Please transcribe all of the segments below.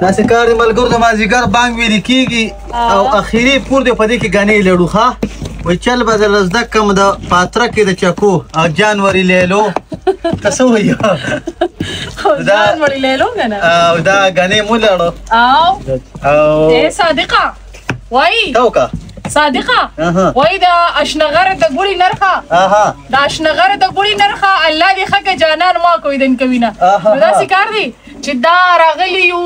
داسې کار دی ملګرو د مازدیګر بانګ ویلې کېږي او اخري پور دی په دې کې ګنې لړو ښه وایي چل به زه زده کړم د پاتره کې د چکو او جانوري لیلو ته څه وایي جانوري لیلو که نه او دا ګنې مو لړو او صادقه وایي ته وکړه صادقه وای دا اشنغر د ګوړي نرخه دا اشنغر د ګوړي نرخه الله دې خکه جانان ما کوي دن کوي نه نو دا سکار دی چې دا راغلی یو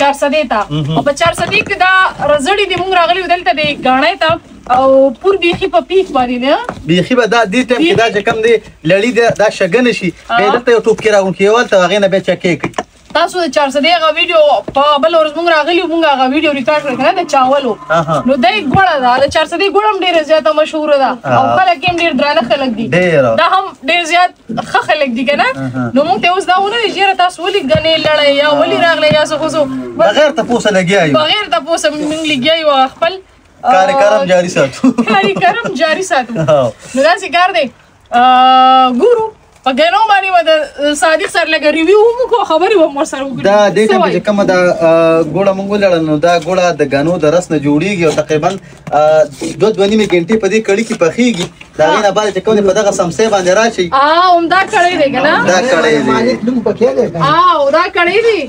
400 ته او په 400 کې دا رزړی دی مونږ راغلی دلته دی غاڼې ته او پور بیخي په پیک باندې نه بیخي به دا دې ټیم کې دا چې کم دی لړی دا شګن شي به دلته یو ټوپ کې راغون کېول ته هغه نه به چکې کوي تاسو د 400 هغه ویډیو په بل ورځ مونږ راغلی مونږ هغه ویډیو ریکارډ کړل کنه د چاولو نو دای ګوړه دا د 400 ګوړم ډیر زیاته مشهور ده او خلک هم ډیر درانه خلک دي دا هم ډیر زیات ښه خلک دي کنه نو مونږ ته اوس دا ونه چې تاسو ولې غنې لړۍ یا ولې راغلی یا څه خو بغیر تاسو لګیایو بغیر تاسو مونږ لګیایو خپل کارکرم جاری ساتو نو دا څه کار دی ګورو په ګنو باندې د صادق سره لګ ریویو مو کو خبري و مور سره وګړي دا د کوم چې کوم دا ګوړه مونږ لړل نو دا ګوړه د غنو د رس نه جوړیږي او تقریبا 2.5 غنټې په دې کړي کې پخېږي دا غنه بعد چې کوم په دغه سمسه باندې راشي دا کړي دی کنه دا کړي دی نو پکې دی دا کړي دی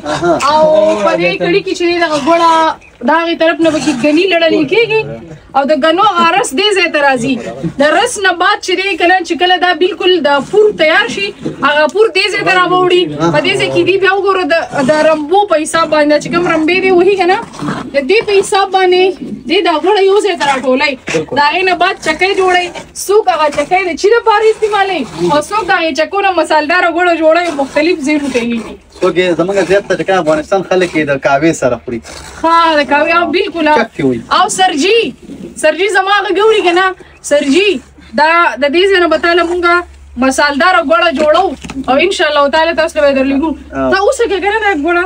او په دې کړي کې چې دا ګوړه دا غي طرف نه بکی غنی لړل کېږي او د غنو غرس دې زه ترازی د رس نه بعد چې کله چې کله دا بالکل د پور تیار شي هغه پور دې زه تر راوړي په دې کې دی بیا وګوره د رمبو په حساب باندې چې کوم رمبې دی وਹੀ کنه د دې په حساب باندې دې دا غوړ یو زه تر ټولای دا غي نه بعد چکې جوړي سوق هغه چکې د چیرې پاره استعمالي او سوق دا چکونه مصالدار غوړ جوړي مختلف زیرو کوي اوګه زمونږ زیات ته چې افغانستان خلک د کاوی سره خوري ها د کاوی او بالکل او سرجی زماغه ګوري کنه سرجی دا د دې څنګه بتاله مونږه مصالدار غوړه جوړو او ان شاء الله تعالی تاسو له درلګو تا اوس کې کنه دا غوړه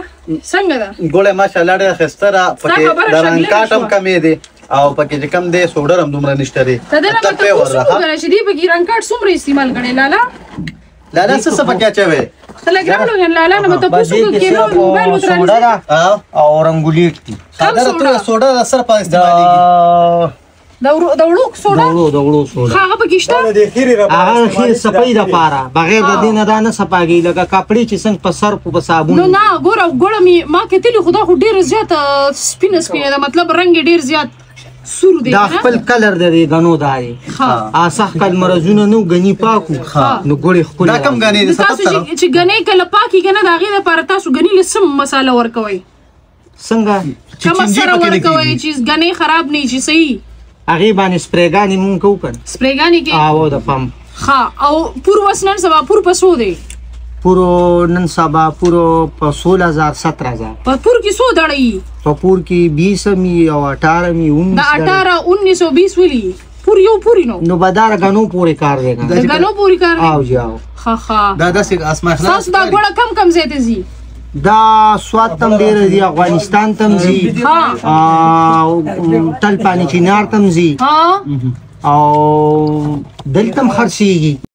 څنګه ده غوړه ماشاءالله ډېره خستره پکې درن کاټم کمې دي او پکې چې کم دی سوډر هم دومره نشته دی دا نه ته اوس وګورئ چې دی پکې رنګ کاټ څومره استعمال کړي لالا څه پکې اچوي تلګرام لالا نه ته پوښتنه کوي موبایل وترانه او رنگولیټ دي دا سوډا سره په استعمالېږي دا وړوک سوډا هغه پکې شته هغه خیر صفای د پاره بغیر د دینه دا نه صفاګي لګه کپړې چې څنګه په سر په صابون نو نه ګوره ما کتلی خدا خو ډیر زیات سپینه دا مطلب رنگ ډیر زیات سور دی دا خپل کلر دی غنو داري ها صح کل مرزونه نو غني پاکو نو ګوري خپل دا کم غني دي تاسو چې غني کله پاکي کنه دا غي لپاره تاسو غني لسم مساله ورکوي څنګه چې سره ورکوي چې غني خراب نه شي صحیح هغه باندې سپریګانی مونږ کو کړ سپریګانی کې او د پم ها او پور وسنن سبا پور پسو دی پورو نن سبا پورو په 16000 17000 په پور کې سو دړی په پور کې 20 می او 18 می 19 دا 18 1920 ولي پور یو پوری نو بدار غنو پوری کار دی د غنو پوری کار او جاو ها دا داسې اسماء خلاص دا ګوړه کم زیاته زی دا سواد تم ډیر دی افغانستان تم زی تل پانی چینار تم زی او دلتم خرسیږي